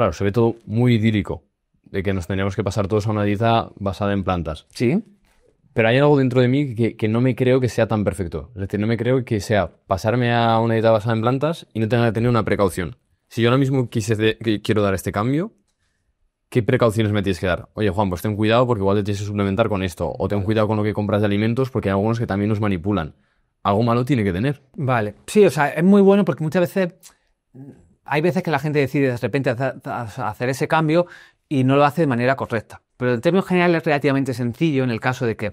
Claro, se ve todo muy idílico, de que nos tendríamos que pasar todos a una dieta basada en plantas. Sí. Pero hay algo dentro de mí que no me creo que sea tan perfecto. Es decir, no me creo que sea pasarme a una dieta basada en plantas y no tenga que tener una precaución. Si yo ahora mismo quiero dar este cambio, ¿qué precauciones me tienes que dar? Oye, Juan, pues ten cuidado porque igual te tienes que suplementar con esto. O ten cuidado con lo que compras de alimentos porque hay algunos que también nos manipulan. Algo malo tiene que tener. Vale. Sí, o sea, es muy bueno porque muchas veces... Hay veces que la gente decide de repente hacer ese cambio y no lo hace de manera correcta. Pero en términos generales es relativamente sencillo en el caso de que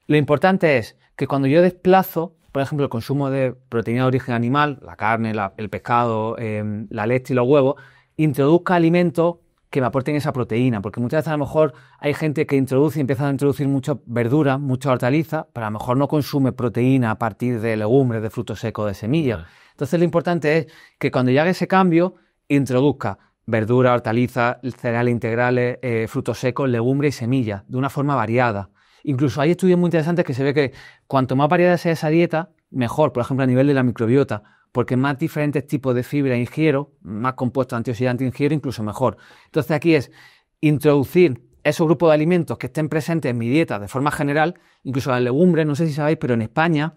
lo importante es que cuando yo desplazo, por ejemplo, el consumo de proteína de origen animal, la carne, el pescado, la leche y los huevos, introduzca alimentos que me aporten esa proteína, porque muchas veces a lo mejor hay gente que empieza a introducir mucha verdura, mucha hortaliza, pero a lo mejor no consume proteína a partir de legumbres, de frutos secos, de semillas. Entonces lo importante es que cuando yo haga ese cambio, introduzca verdura, hortalizas, cereales integrales, frutos secos, legumbres y semillas, de una forma variada. Incluso hay estudios muy interesantes que se ve que cuanto más variada sea esa dieta, mejor, por ejemplo, a nivel de la microbiota, porque más diferentes tipos de fibra ingiero, más compuestos antioxidantes ingiero, incluso mejor. Entonces aquí es introducir esos grupos de alimentos que estén presentes en mi dieta de forma general, incluso las legumbres, no sé si sabéis, pero en España,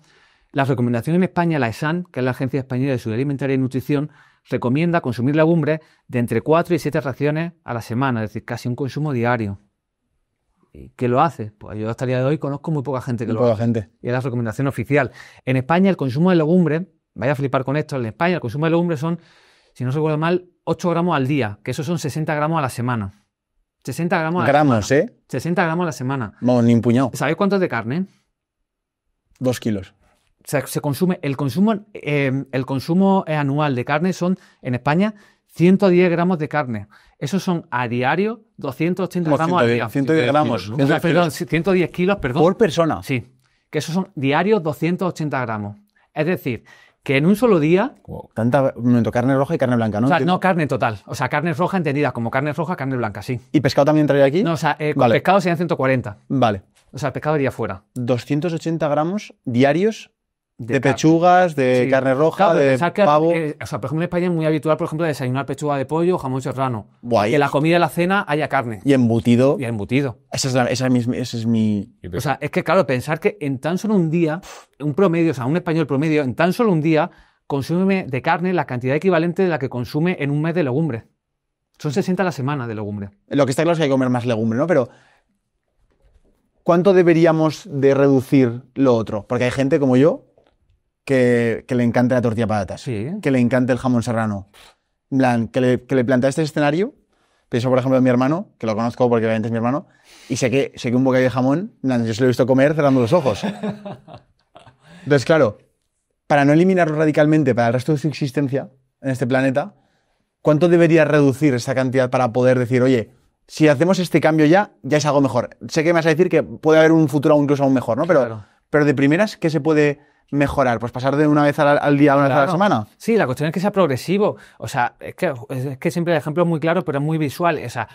las recomendaciones en España, la ESAN, que es la Agencia Española de Seguridad Alimentaria y Nutrición, recomienda consumir legumbres de entre 4 y 7 raciones a la semana, es decir, casi un consumo diario. ¿Y qué lo hace? Pues yo hasta el día de hoy conozco muy poca gente que lo hace. Y es la recomendación oficial. En España el consumo de legumbres, vaya a flipar con esto, en España el consumo de legumbres son, si no recuerdo mal, 8 gramos al día, que eso son 60 gramos a la semana. 60 gramos a la semana. 60 gramos a la semana. Vamos, ni un puñado. ¿Sabéis cuánto es de carne? 2 kilos. O sea, el consumo anual de carne son, en España, 110 gramos de carne. Esos son a diario 280 gramos al día. 110 gramos. ¿No? Perdón, 110 kilos, perdón. ¿Por persona? Sí. Que esos son diarios 280 gramos. Es decir, que en un solo día... Wow. Tanta, un momento, carne roja y carne blanca, ¿no? O sea, no carne total. O sea, carne roja entendida como carne roja, carne blanca, sí. ¿Y pescado también entraría aquí? No, o sea, con pescado serían 140. Vale. O sea, el pescado iría fuera. 280 gramos diarios de pechugas, de carne roja, claro, de pavo. O sea, por ejemplo, en España es muy habitual, por ejemplo, desayunar pechuga de pollo o jamón serrano. Guay. Que en la comida y la cena haya carne. Y embutido. Y embutido. Ese es mi... O sea, es que claro, pensar que en tan solo un día, un promedio, o sea, un español promedio, en tan solo un día, consume de carne la cantidad equivalente de la que consume en un mes de legumbres. Son 60 a la semana de legumbres. Lo que está claro es que hay que comer más legumbre, ¿no? Pero ¿cuánto deberíamos de reducir lo otro? Porque hay gente como yo que le encanta la tortilla de patatas, sí, que le encanta el jamón serrano, en plan, que le plantea este escenario. Pienso, por ejemplo, en mi hermano, que lo conozco porque obviamente es mi hermano, y sé que un bocadillo de jamón, yo se lo he visto comer cerrando los ojos. Entonces, claro, para no eliminarlo radicalmente para el resto de su existencia en este planeta, ¿cuánto debería reducir esa cantidad para poder decir, oye, si hacemos este cambio ya es algo mejor? Sé que me vas a decir que puede haber un futuro incluso aún mejor, ¿no? Pero de primeras, ¿qué se puede mejorar? Pues pasar de una vez al día a una vez a la semana. Sí, la cuestión es que sea progresivo. O sea, es que siempre el ejemplo es muy claro, pero es muy visual. O sea,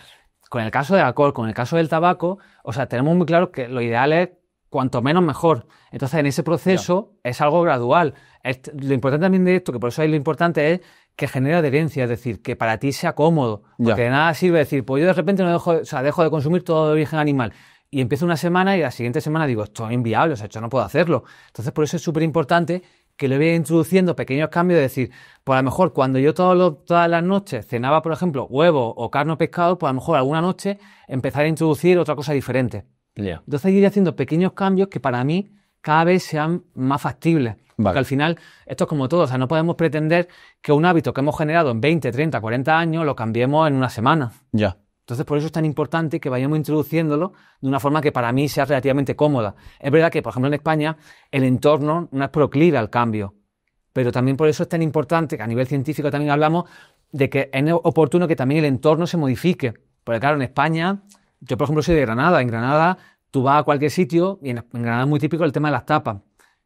con el caso del alcohol, con el caso del tabaco, o sea, tenemos muy claro que lo ideal es cuanto menos mejor. Entonces, en ese proceso es algo gradual. Lo importante también de esto, que por eso ahí lo importante es que genere adherencia, es decir, que para ti sea cómodo. Porque de nada sirve decir, pues yo de repente dejo de consumir todo de origen animal. Y empiezo una semana y la siguiente semana digo, esto es inviable, o sea, esto no puedo hacerlo. Entonces, por eso es súper importante que le vaya introduciendo pequeños cambios, de decir, pues a lo mejor cuando yo todas las noches cenaba, por ejemplo, huevo o carne o pescado, pues a lo mejor alguna noche empezar a introducir otra cosa diferente. Entonces, ir haciendo pequeños cambios que para mí cada vez sean más factibles. Porque al final, esto es como todo, o sea, no podemos pretender que un hábito que hemos generado en 20, 30, 40 años lo cambiemos en una semana. Entonces, por eso es tan importante que vayamos introduciéndolo de una forma que para mí sea relativamente cómoda. Es verdad que, por ejemplo, en España el entorno no es proclive al cambio, pero también por eso es tan importante que a nivel científico también hablamos de que es oportuno que también el entorno se modifique. Porque claro, en España, yo por ejemplo soy de Granada. En Granada tú vas a cualquier sitio y en Granada es muy típico el tema de las tapas.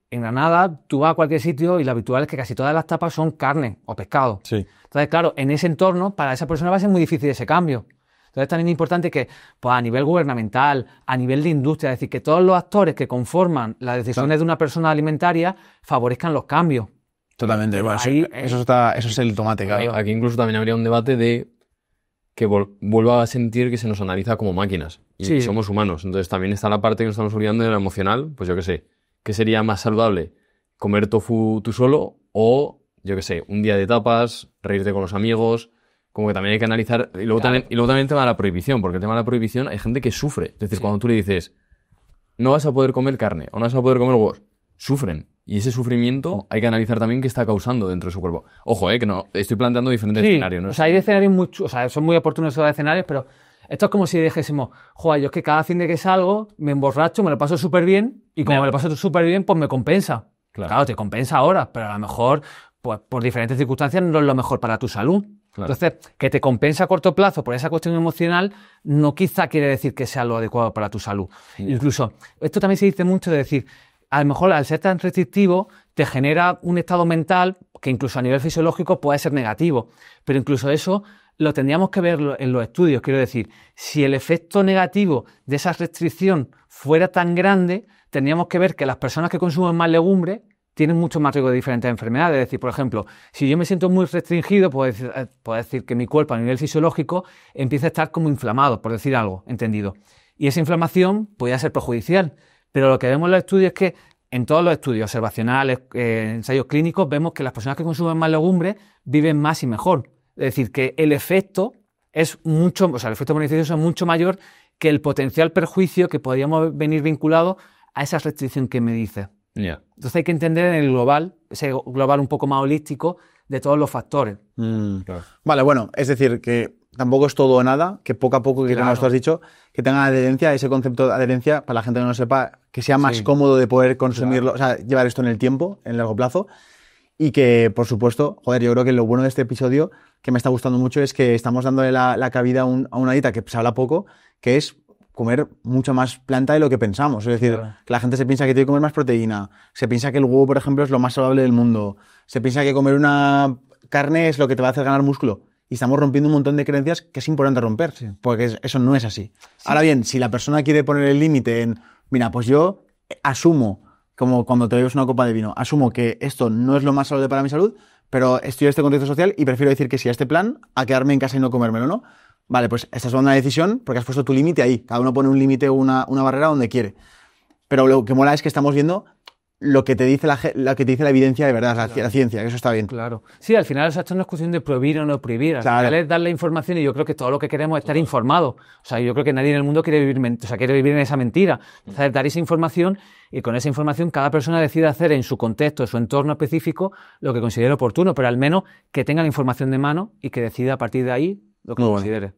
En Granada tú vas a cualquier sitio y lo habitual es que casi todas las tapas son carne o pescado. Entonces, claro, en ese entorno para esa persona va a ser muy difícil ese cambio. Entonces también es importante que pues, a nivel gubernamental, a nivel de industria, es decir, que todos los actores que conforman las decisiones de una persona alimentaria favorezcan los cambios. Totalmente. Bueno, eso es el tomate, claro. Aquí incluso también habría un debate de que vuelva a sentir que se nos analiza como máquinas y Sí. somos humanos. Entonces también está la parte que nos estamos olvidando de la emocional, pues yo qué sé, ¿qué sería más saludable? ¿Comer tofu tú solo o, yo qué sé, un día de tapas, reírte con los amigos? Como que también hay que analizar. Y luego, Claro. también el tema de la prohibición, porque el tema de la prohibición hay gente que sufre. Es decir, cuando tú le dices, no vas a poder comer carne o no vas a poder comer huevos, sufren. Y ese sufrimiento hay que analizar también qué está causando dentro de su cuerpo. Ojo, que no, estoy planteando diferentes Sí, escenarios, ¿no? o sea, hay escenarios o sea, son muy oportunos esos escenarios, pero esto es como si dijésemos, joder, yo es que cada fin de que salgo me emborracho, me lo paso súper bien y como me lo paso súper bien, pues me compensa. Claro, te compensa ahora, pero a lo mejor, pues por diferentes circunstancias no es lo mejor para tu salud. Claro. Entonces, que te compensa a corto plazo por esa cuestión emocional, no quizá quiere decir que sea lo adecuado para tu salud. Incluso, esto también se dice mucho de decir, a lo mejor al ser tan restrictivo te genera un estado mental que incluso a nivel fisiológico puede ser negativo, pero incluso eso lo tendríamos que ver en los estudios. Quiero decir, si el efecto negativo de esa restricción fuera tan grande, tendríamos que ver que las personas que consumen más legumbres tienen mucho más riesgo de diferentes enfermedades. Es decir, por ejemplo, si yo me siento muy restringido, puedo decir que mi cuerpo a nivel fisiológico empieza a estar como inflamado, por decir algo, entendido. Y esa inflamación podría ser perjudicial. Pero lo que vemos en los estudios es que en todos los estudios observacionales, ensayos clínicos, vemos que las personas que consumen más legumbres viven más y mejor. Es decir, que el efecto es mucho, o sea, el efecto beneficioso es mucho mayor que el potencial perjuicio que podríamos venir vinculado a esa restricción que me dices. Ya. Entonces hay que entender en el global, ese global un poco más holístico de todos los factores. Claro. Vale, bueno, es decir, que tampoco es todo o nada, que poco a poco, que Claro. como tú has dicho, que tenga adherencia, ese concepto de adherencia, para la gente que no lo sepa, que sea más Sí. cómodo de poder consumirlo, o sea, llevar esto en el tiempo, en largo plazo. Y que, por supuesto, joder, yo creo que lo bueno de este episodio, que me está gustando mucho, es que estamos dándole la cabida a una dieta que se habla poco, que es comer mucha más planta de lo que pensamos. Es decir, Claro. que la gente se piensa que tiene que comer más proteína, se piensa que el huevo, por ejemplo, es lo más saludable del mundo, se piensa que comer una carne es lo que te va a hacer ganar músculo. Y estamos rompiendo un montón de creencias que es importante romper, porque eso no es así. Ahora bien, si la persona quiere poner el límite en, mira, pues yo asumo, como cuando te bebes una copa de vino, asumo que esto no es lo más saludable para mi salud, pero estoy en este contexto social y prefiero decir que sí a este plan a quedarme en casa y no comérmelo, ¿no? Vale, pues estás tomando una decisión porque has puesto tu límite ahí. Cada uno pone un límite o una barrera donde quiere. Pero lo que mola es que estamos viendo lo que te dice lo que te dice la evidencia de verdad, la ciencia, que eso está bien. Claro. Sí, al final, o sea, esto no es cuestión de prohibir o no prohibir. Al Claro. final es dar la información y yo creo que todo lo que queremos es estar informados. O sea, yo creo que nadie en el mundo quiere quiere vivir en esa mentira. Entonces, dar esa información y con esa información cada persona decide hacer en su contexto, en su entorno específico, lo que considere oportuno, pero al menos que tenga la información de mano y que decida a partir de ahí lo que Muy bueno. considere.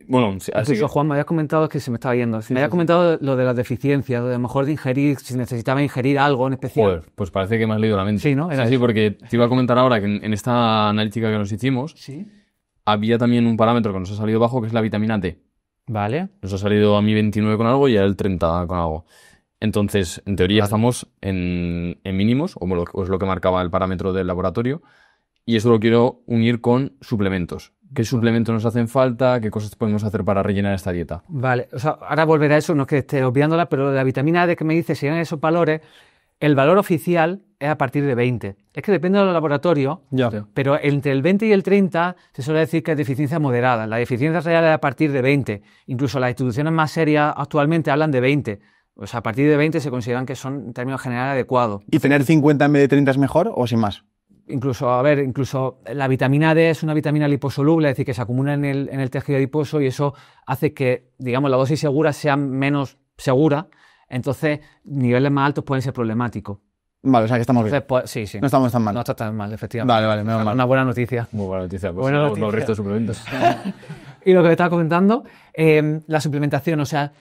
Bueno, así Incluso, que, Juan, me habías comentado, es que se me estaba yendo, me habías comentado lo de las deficiencias, lo de a lo mejor de ingerir, si necesitaba ingerir algo en especial. joder, pues parece que me has leído la mente. Sí, ¿no? Era Sí, eso. porque te iba a comentar ahora que en esta analítica que nos hicimos, Sí. había también un parámetro que nos ha salido bajo, que es la vitamina D. Vale. Nos ha salido a mí 29 con algo y a él 30 con algo. Entonces, en teoría estamos en mínimos, o es lo que marcaba el parámetro del laboratorio, y eso lo quiero unir con suplementos. ¿Qué suplementos nos hacen falta? ¿Qué cosas podemos hacer para rellenar esta dieta? Vale, o sea, ahora volveré a eso, no es que esté obviándola, pero lo de la vitamina D que me dice, si eran esos valores, el valor oficial es a partir de 20. Es que depende de los laboratorios, Ya. pero entre el 20 y el 30 se suele decir que es deficiencia moderada. La deficiencia real es a partir de 20. Incluso las instituciones más serias actualmente hablan de 20. O sea, a partir de 20 se consideran que son, en términos generales, adecuados. ¿Y tener 50 en vez de 30 es mejor o sin más? Incluso la vitamina D es una vitamina liposoluble, es decir, que se acumula en el tejido adiposo y eso hace que, digamos, la dosis segura sea menos segura, entonces niveles más altos pueden ser problemáticos. Vale, o sea que estamos bien. Entonces, pues, sí. No estamos tan mal. No está tan mal, efectivamente. Vale, vale, menos mal. Una buena noticia. Muy buena noticia. Pues Buena los noticia. restos de suplementos. Y lo que me estaba comentando, la suplementación, o sea,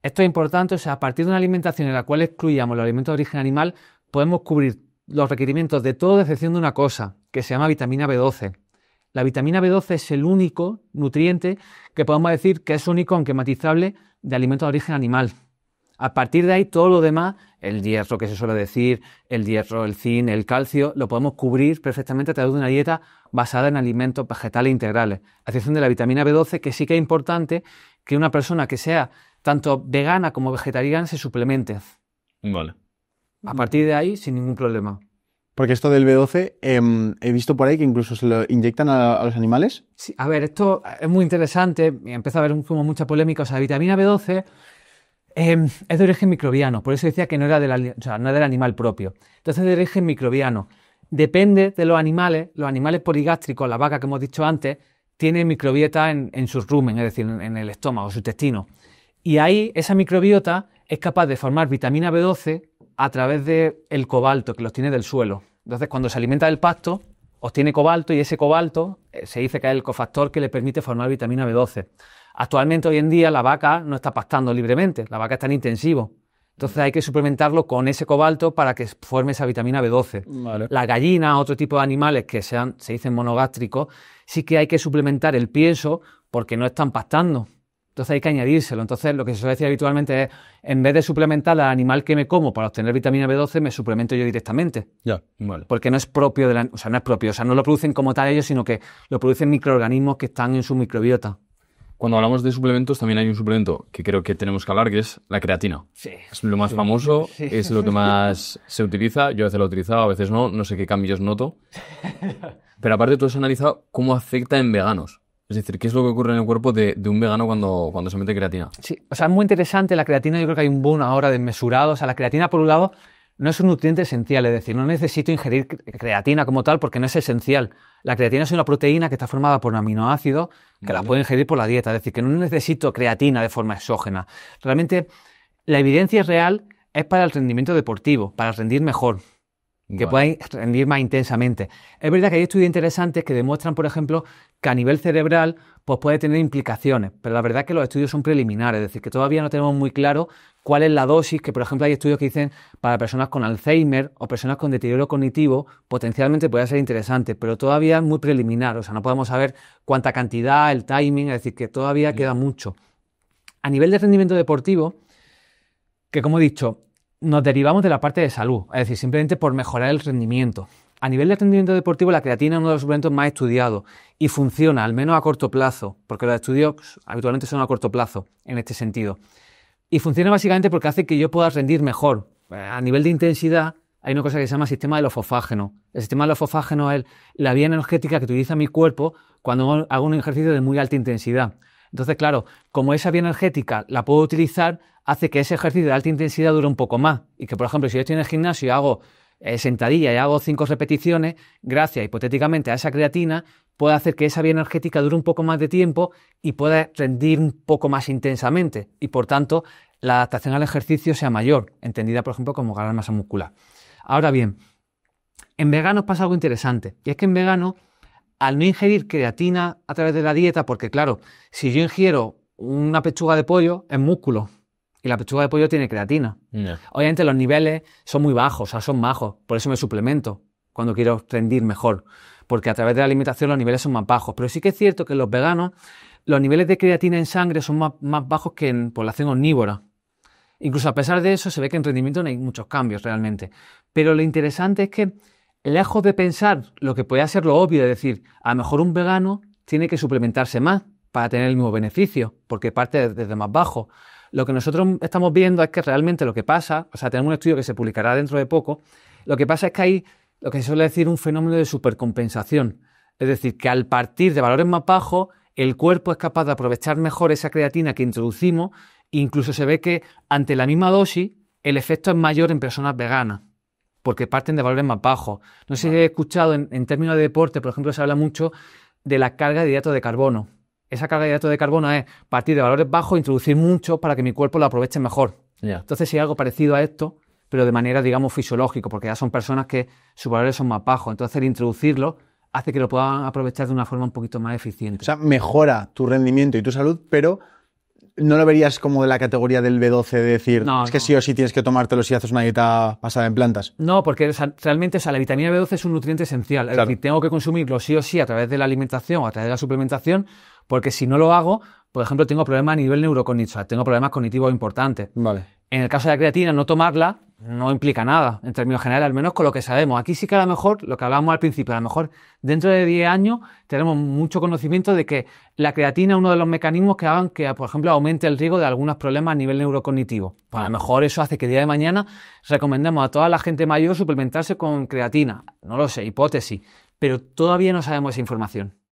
esto es importante, o sea, a partir de una alimentación en la cual excluyamos los alimentos de origen animal, podemos cubrir los requerimientos de todo, a excepción de una cosa, que se llama vitamina B12. La vitamina B12 es el único nutriente que podemos decir que es único, aunque matizable, de alimentos de origen animal. A partir de ahí, todo lo demás, el hierro que se suele decir, el hierro, el zinc, el calcio, lo podemos cubrir perfectamente a través de una dieta basada en alimentos vegetales integrales. A excepción de la vitamina B12, que sí que es importante que una persona que sea tanto vegana como vegetariana se suplemente. Vale. A partir de ahí, sin ningún problema. Porque esto del B12, he visto por ahí que incluso se lo inyectan a los animales. Sí, a ver, esto es muy interesante y empieza a haber como mucha polémica. O sea, la vitamina B12 es de origen microbiano, por eso decía que no era no del animal propio. Entonces, de origen microbiano. Depende de los animales poligástricos, la vaca que hemos dicho antes, tiene microbiota en su rumen, es decir, en el estómago, su intestino. Y ahí esa microbiota es capaz de formar vitamina B12 a través del cobalto, que los tiene del suelo. Entonces, cuando se alimenta del pasto, obtiene cobalto y ese cobalto se dice que es el cofactor que le permite formar vitamina B12. Actualmente, hoy en día, la vaca no está pastando libremente, la vaca está en intensivo. Entonces hay que suplementarlo con ese cobalto para que forme esa vitamina B12. Vale. Las gallinas, otro tipo de animales que se dicen monogástricos, sí que hay que suplementar el pienso porque no están pastando. Entonces hay que añadírselo. Entonces lo que se suele decir habitualmente es, en vez de suplementar al animal que me como para obtener vitamina B12, me suplemento yo directamente. Ya, vale. Porque no es propio, no lo producen como tal ellos, sino que lo producen microorganismos que están en su microbiota. Cuando hablamos de suplementos, también hay un suplemento que creo que tenemos que hablar, que es la creatina. Sí. Es lo más famoso, Sí. es lo que más se utiliza. Yo a veces lo he utilizado, a veces no sé qué cambios noto. Pero aparte tú has analizado cómo afecta en veganos. Es decir, qué es lo que ocurre en el cuerpo de un vegano cuando se mete creatina. Sí, o sea, es muy interesante la creatina. Yo creo que hay un boom ahora desmesurado. O sea, la creatina, por un lado, no es un nutriente esencial, es decir, no necesito ingerir creatina como tal porque no es esencial. La creatina es una proteína que está formada por aminoácidos que la puedo ingerir por la dieta, es decir, que no necesito creatina de forma exógena. Realmente, la evidencia real es para el rendimiento deportivo, para rendir mejor, que puedan rendir más intensamente. Es verdad que hay estudios interesantes que demuestran, por ejemplo, que a nivel cerebral pues puede tener implicaciones, pero la verdad es que los estudios son preliminares, es decir, que todavía no tenemos muy claro cuál es la dosis, que por ejemplo hay estudios que dicen para personas con Alzheimer o personas con deterioro cognitivo, potencialmente puede ser interesante, pero todavía es muy preliminar, o sea, no podemos saber cuánta cantidad, el timing, es decir, que todavía queda mucho. A nivel de rendimiento deportivo, que como he dicho, nos derivamos de la parte de salud, es decir, simplemente por mejorar el rendimiento. A nivel de rendimiento deportivo, la creatina es uno de los suplementos más estudiados y funciona, al menos a corto plazo, porque los estudios habitualmente son a corto plazo en este sentido. Y funciona básicamente porque hace que yo pueda rendir mejor. A nivel de intensidad, hay una cosa que se llama sistema de los fosfágenos. El sistema de los fosfágenos es la vía energética que utiliza mi cuerpo cuando hago un ejercicio de muy alta intensidad. Entonces, claro, como esa vía energética la puedo utilizar, hace que ese ejercicio de alta intensidad dure un poco más. Y que, por ejemplo, si yo estoy en el gimnasio y hago sentadilla y hago 5 repeticiones, gracias hipotéticamente a esa creatina, puede hacer que esa vía energética dure un poco más de tiempo y pueda rendir un poco más intensamente. Y, por tanto, la adaptación al ejercicio sea mayor, entendida, por ejemplo, como ganar masa muscular. Ahora bien, en veganos pasa algo interesante. Y es que en veganos, al no ingerir creatina a través de la dieta, porque claro, si yo ingiero una pechuga de pollo, es músculo. Y la pechuga de pollo tiene creatina. Obviamente los niveles son muy bajos, o sea, son bajos. Por eso me suplemento cuando quiero rendir mejor. Porque a través de la alimentación los niveles son más bajos. Pero sí que es cierto que en los veganos los niveles de creatina en sangre son más bajos que en población omnívora. Incluso a pesar de eso se ve que en rendimiento no hay muchos cambios realmente. Pero lo interesante es que, lejos de pensar lo que puede ser lo obvio, es decir, a lo mejor un vegano tiene que suplementarse más para tener el mismo beneficio, porque parte desde más bajo. Lo que nosotros estamos viendo es que realmente lo que pasa, o sea, tenemos un estudio que se publicará dentro de poco, lo que pasa es que hay lo que se suele decir un fenómeno de supercompensación. Es decir, que al partir de valores más bajos, el cuerpo es capaz de aprovechar mejor esa creatina que introducimos e incluso se ve que ante la misma dosis el efecto es mayor en personas veganas, porque parten de valores más bajos. No sé si he escuchado en términos de deporte, por ejemplo, se habla mucho de la carga de hidratos de carbono. Esa carga de hidratos de carbono es partir de valores bajos e introducir mucho para que mi cuerpo lo aproveche mejor. Entonces, si hay algo parecido a esto, pero de manera, digamos, fisiológica, porque ya son personas que sus valores son más bajos. Entonces, el introducirlo hace que lo puedan aprovechar de una forma un poquito más eficiente. O sea, mejora tu rendimiento y tu salud, pero no lo verías como de la categoría del B12 de decir, que sí o sí tienes que tomártelo si haces una dieta basada en plantas. No, porque realmente la vitamina B12 es un nutriente esencial. Claro. Es decir, tengo que consumirlo sí o sí a través de la alimentación o a través de la suplementación, porque si no lo hago, por ejemplo, tengo problemas a nivel neurocognitivo, o sea, tengo problemas cognitivos importantes. Vale. En el caso de la creatina, no tomarla no implica nada, en términos generales, al menos con lo que sabemos. Aquí sí que a lo mejor, lo que hablábamos al principio, a lo mejor dentro de 10 años tenemos mucho conocimiento de que la creatina es uno de los mecanismos que hagan que, por ejemplo, aumente el riesgo de algunos problemas a nivel neurocognitivo. Pues a lo mejor eso hace que el día de mañana recomendemos a toda la gente mayor suplementarse con creatina. No lo sé, hipótesis, pero todavía no sabemos esa información.